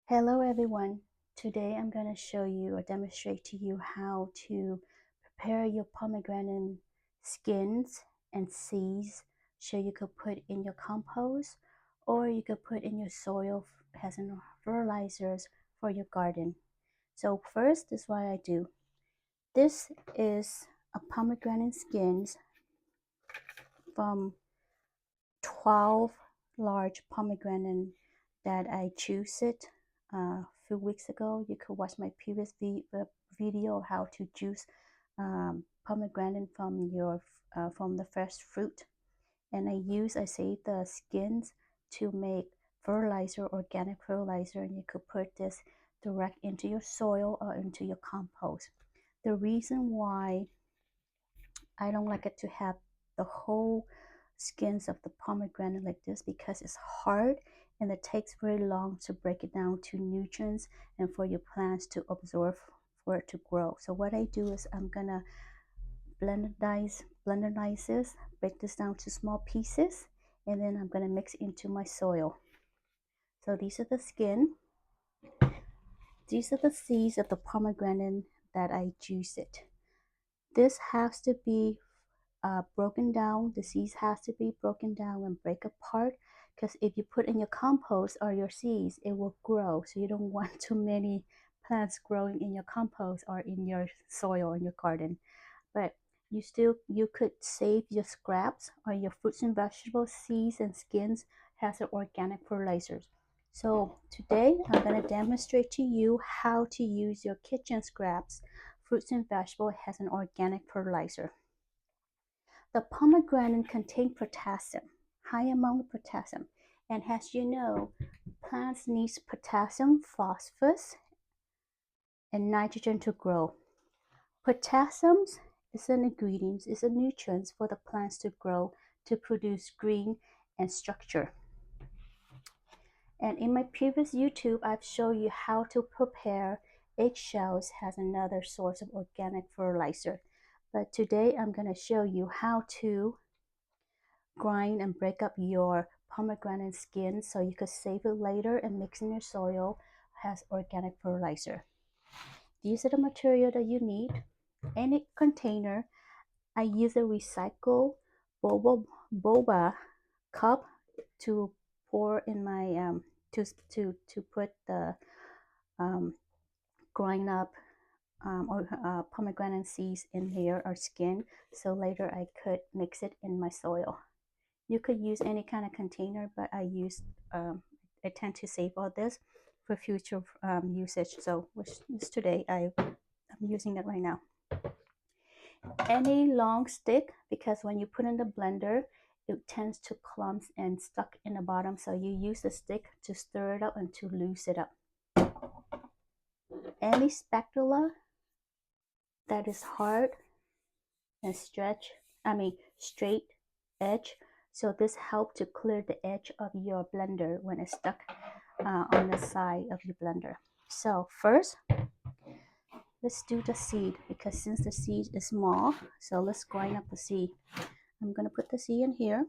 Hello everyone. Today I'm going to show you or demonstrate to you how to prepare your pomegranate skins and seeds so you could put in your compost or you could put in your soil as an fertilizers for your garden. So first, this is what I do. This is a pomegranate skins from 12 large pomegranate that I choose it a few weeks ago. You could watch my previous video how to juice pomegranate from your from the fresh fruit. And I save the skins to make fertilizer, organic fertilizer, and you could put this direct into your soil or into your compost. The reason why I don't like it to have the whole skins of the pomegranate like this because it's hard and it takes very long to break it down to nutrients and for your plants to absorb for it to grow. So what I do is I'm gonna blenderize this, break this down to small pieces, and then I'm gonna mix into my soil. So these are the skin. These are the seeds of the pomegranate that I juice it. This has to be broken down. The seeds has to be broken down and break apart because if you put in your compost or your seeds, it will grow. So you don't want too many plants growing in your compost or in your soil in your garden. But you could save your scraps or your fruits and vegetables, seeds and skins as an organic fertilizers. So today I'm going to demonstrate to you how to use your kitchen scraps, fruits and vegetables as an organic fertilizer. The pomegranate contains potassium, high amount of potassium. And as you know, plants need potassium, phosphorus, and nitrogen to grow. Potassium is an ingredient, is a nutrient for the plants to grow, to produce green and structure. And in my previous YouTube, I've shown you how to prepare eggshells as another source of organic fertilizer. But today I'm going to show you how to grind and break up your pomegranate skin so you could save it later and mix in your soil as organic fertilizer. These are the material that you need. Any container. I use a recycled boba cup to pour in my to put the um, grind up or pomegranate seeds in here or skin, so later I could mix it in my soil. You could use any kind of container, but I tend to save all this for future usage. So which is today I'm using it right now. Any long stick, because when you put in the blender, it tends to clump and stuck in the bottom. So you use the stick to stir it up and to loose it up. Any spatula that is hard and straight edge. So this helps to clear the edge of your blender when it's stuck on the side of your blender. So first, let's do the seed because since the seed is small, so let's grind up the seed. I'm gonna put the seed in here.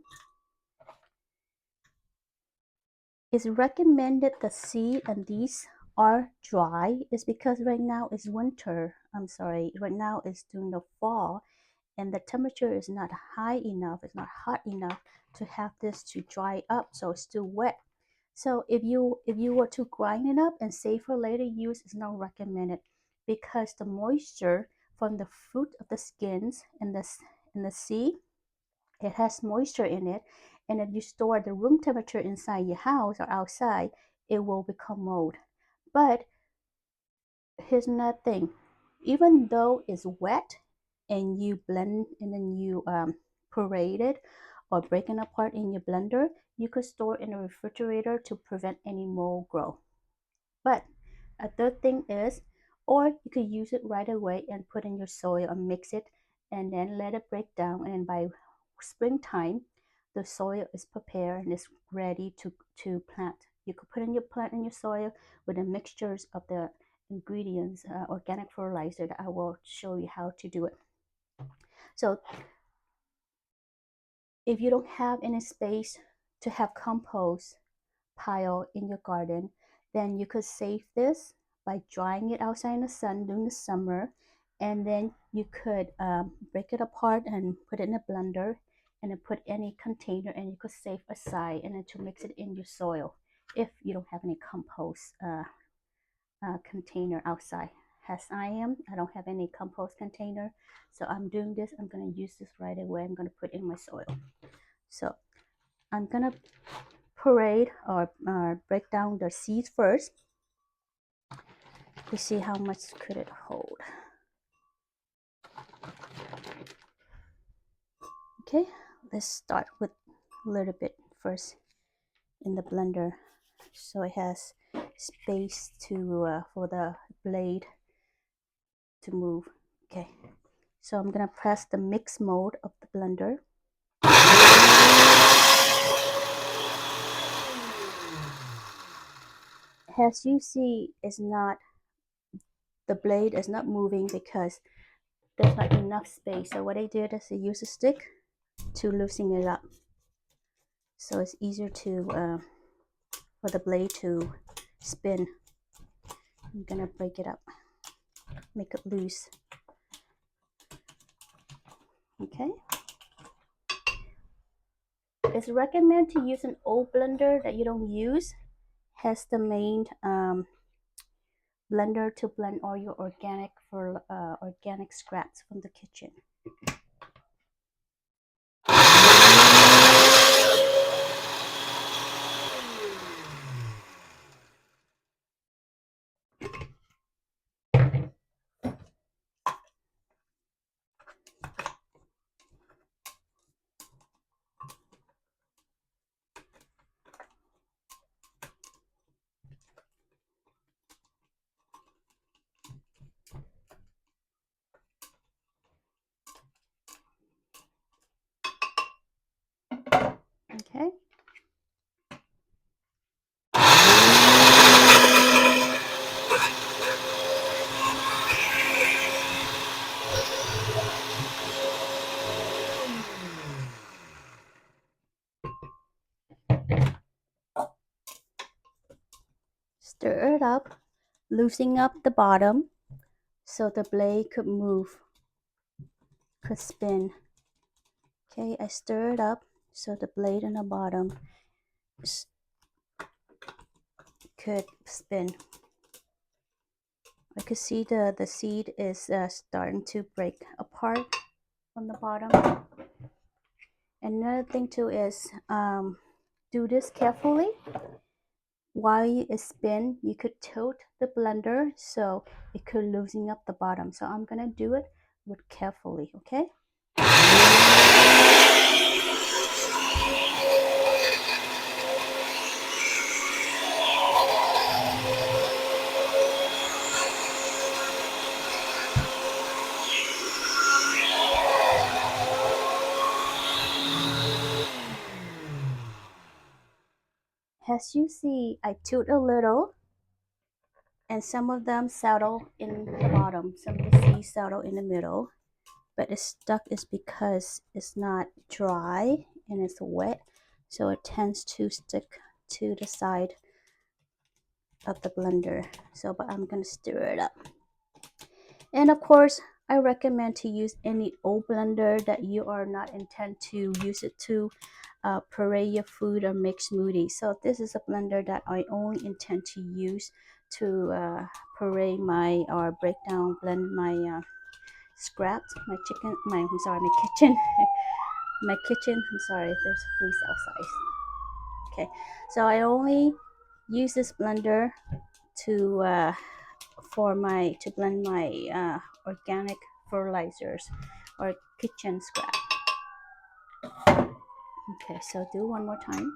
It's recommended the seed and these are dry is because right now is winter. Right now it's during the fall and the temperature is not high enough, it's not hot enough to have this to dry up, so it's still wet. So if you were to grind it up and save for later use, it's not recommended because the moisture from the fruit of the skins and the seed, it has moisture in it, and if you store the room temperature inside your house or outside, it will become mold. But here's another thing, even though it's wet and you blend and then you puree it or break it apart in your blender, you could store in a refrigerator to prevent any mold growth. But a third thing is, or you could use it right away and put in your soil and mix it and then let it break down, and by springtime the soil is prepared and is ready to plant. You could put in your plant in your soil with the mixtures of the ingredients, organic fertilizer that I will show you how to do it. So if you don't have any space to have compost pile in your garden, then you could save this by drying it outside in the sun during the summer, and then you could break it apart and put it in a blender, and then put any container, and you could save aside, and then to mix it in your soil if you don't have any compost container outside. As I don't have any compost container, so I'm doing this. I'm gonna use this right away. I'm gonna put in my soil. So I'm gonna parade or break down the seeds first to see how much could it hold. Okay, let's start with a little bit first in the blender, so it has space to for the blade to move. Okay, so I'm gonna press the mix mode of the blender. As you see, it's not, the blade is not moving because there's not enough space. So what I did is I use a stick to loosen it up, so it's easier to for the blade to spin. I'm gonna break it up, make it loose. Okay, it's recommended to use an old blender that you don't use. Has the main blender to blend all your organic scraps from the kitchen. Okay. Stir it up, loosening up the bottom so the blade could move, could spin. Okay, I stir it up so the blade on the bottom could spin. I could see the seed is starting to break apart from the bottom. Another thing too is do this carefully. While you spin, you could tilt the blender so it could loosen up the bottom. So I'm gonna do it with carefully, okay? As you see, I tilt a little, and some of them settle in the bottom. Some of the seeds settle in the middle, but it's stuck is because it's not dry and it's wet, so it tends to stick to the side of the blender. So, but I'm gonna stir it up. And of course, I recommend to use any old blender that you are not intend to use it to puree your food or make smoothies. So this is a blender that I only intend to use to puree my or break down, blend my scraps, my chicken, I'm sorry, my kitchen, my kitchen. I'm sorry, there's police outside. Okay, so I only use this blender to to blend my organic fertilizers or kitchen scrap. Okay, so do one more time.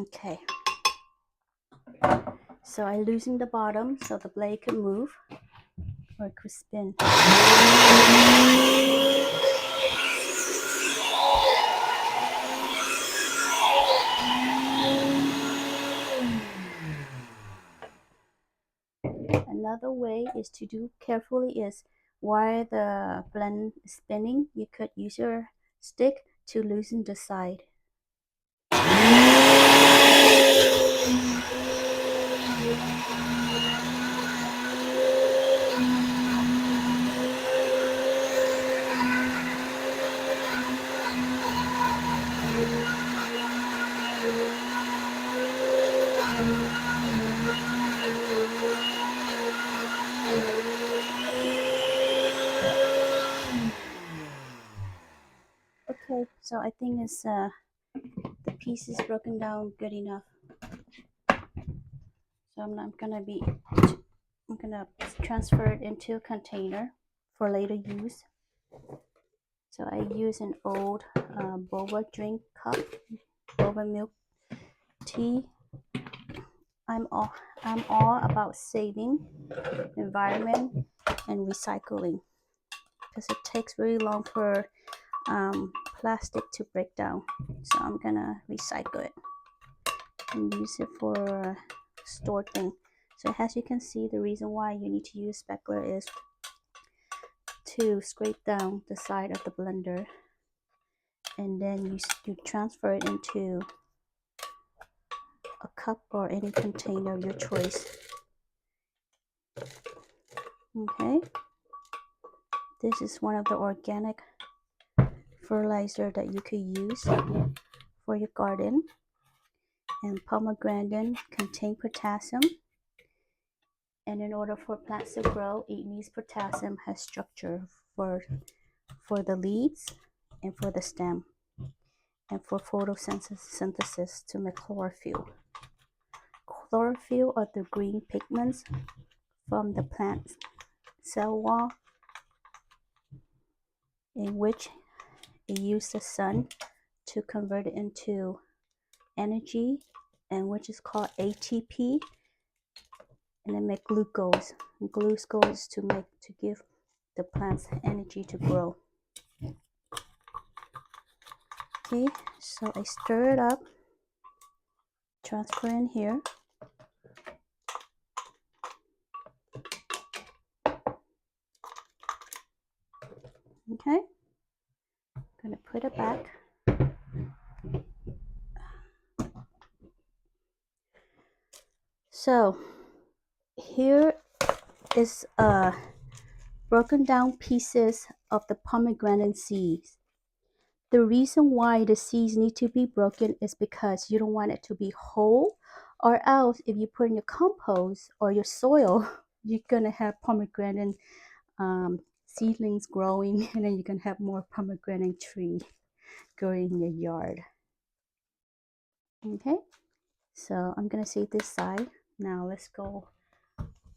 Okay, so I loosen the bottom so the blade can move or it could spin. Another way is to do carefully is while the blend is spinning, you could use your stick to loosen the side. Okay, so I think it's the piece is broken down good enough. So I'm gonna transfer it into a container for later use. So I use an old boba drink cup, boba milk tea. I'm all about saving environment and recycling because it takes really long for plastic to break down. So I'm gonna recycle it and use it for store thing. So as you can see, the reason why you need to use specular is to scrape down the side of the blender, and then you transfer it into a cup or any container of your choice. Okay, this is one of the organic fertilizer that you could use for your garden. And pomegranate contain potassium, and in order for plants to grow, it needs potassium has structure for the leaves and for the stem and for photosynthesis to make chlorophyll. Chlorophyll are the green pigments from the plant cell wall, in which it uses the sun to convert it into energy, and which is called ATP, and then make glucose. And glucose to give the plants energy to grow. Okay, so I stir it up, transfer in here. Okay, I'm gonna put it back. So here is broken down pieces of the pomegranate seeds. The reason why the seeds need to be broken is because you don't want it to be whole, or else if you put in your compost or your soil, you're gonna have pomegranate seedlings growing, and then you can have more pomegranate tree growing in your yard. Okay, so I'm gonna save this side. Now let's go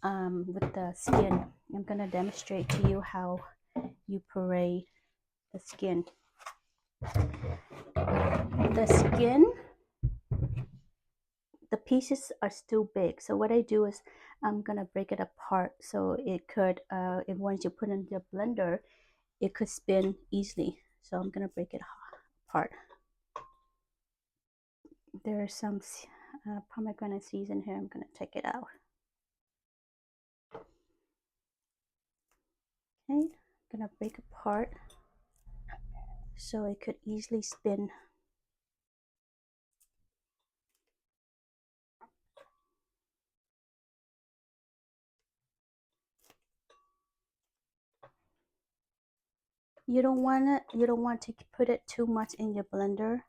with the skin. I'm gonna demonstrate to you how you parade the skin. The skin, the pieces are still big, so what I do is I'm gonna break it apart so it could if once you put it in the blender, it could spin easily. So I'm gonna break it apart. There are some pomegranate seeds in here. I'm gonna take it out. Okay, I'm gonna break apart so it could easily spin. You don't want to put it too much in your blender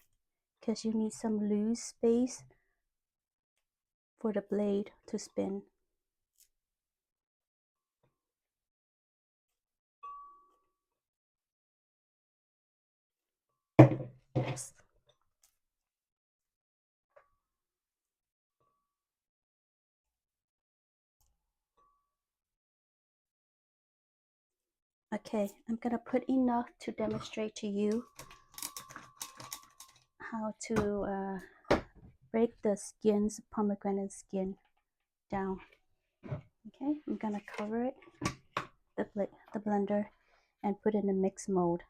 because you need some loose space for the blade to spin. Yes. Okay, I'm gonna put enough to demonstrate to you how to break the skins, pomegranate skin down. Okay, I'm gonna cover it, the blender, and put it in mix mode.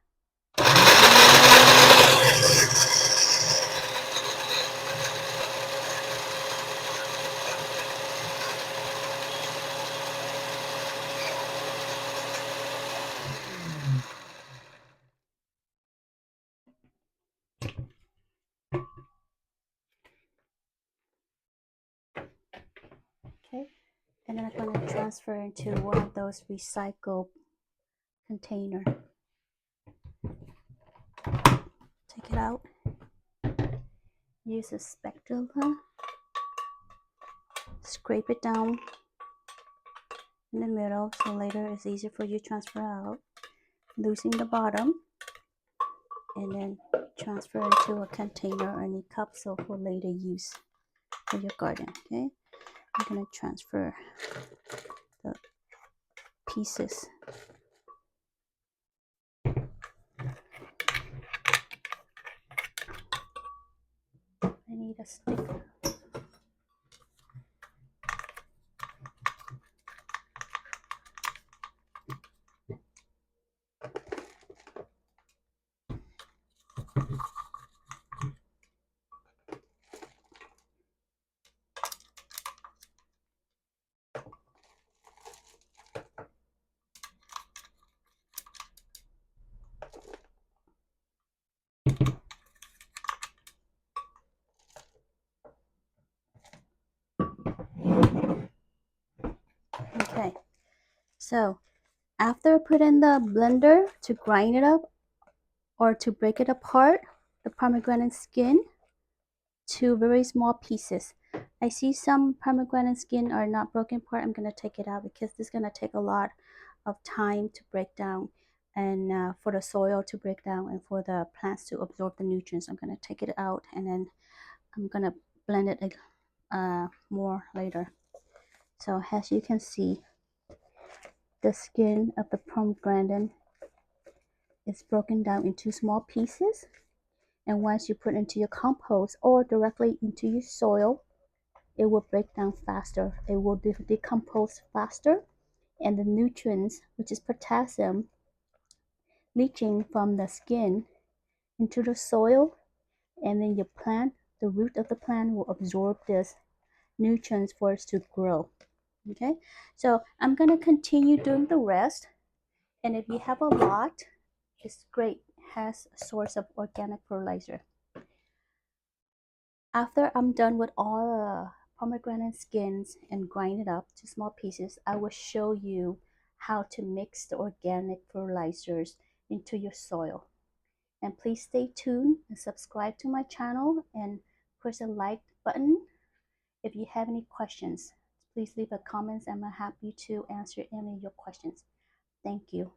Okay, and then I'm gonna transfer into one of those recycled container. Take it out. Use a spatula. Scrape it down in the middle so later it's easier for you to transfer out. Loosen the bottom and then transfer into a container or any capsule for later use for your garden. Okay, I'm gonna transfer the pieces. I need a stick. Okay, so after I put in the blender to grind it up or to break it apart, the pomegranate skin to very small pieces. I see some pomegranate skin are not broken apart. I'm going to take it out because this is going to take a lot of time to break down and for the soil to break down and for the plants to absorb the nutrients. I'm going to take it out and then I'm going to blend it more later. So as you can see, the skin of the pomegranate is broken down into small pieces, and once you put into your compost or directly into your soil, it will break down faster. It will decompose faster, and the nutrients, which is potassium, leaching from the skin into the soil, and then your plant, the root of the plant will absorb this nutrients for it to grow. Okay, so I'm gonna continue doing the rest, and if you have a lot, it's great. Has a source of organic fertilizer. After I'm done with all the pomegranate skins and grind it up to small pieces, I will show you how to mix the organic fertilizers into your soil. And please stay tuned and subscribe to my channel and push the like button. If you have any questions, please leave a comment and I'm happy to answer any of your questions. Thank you.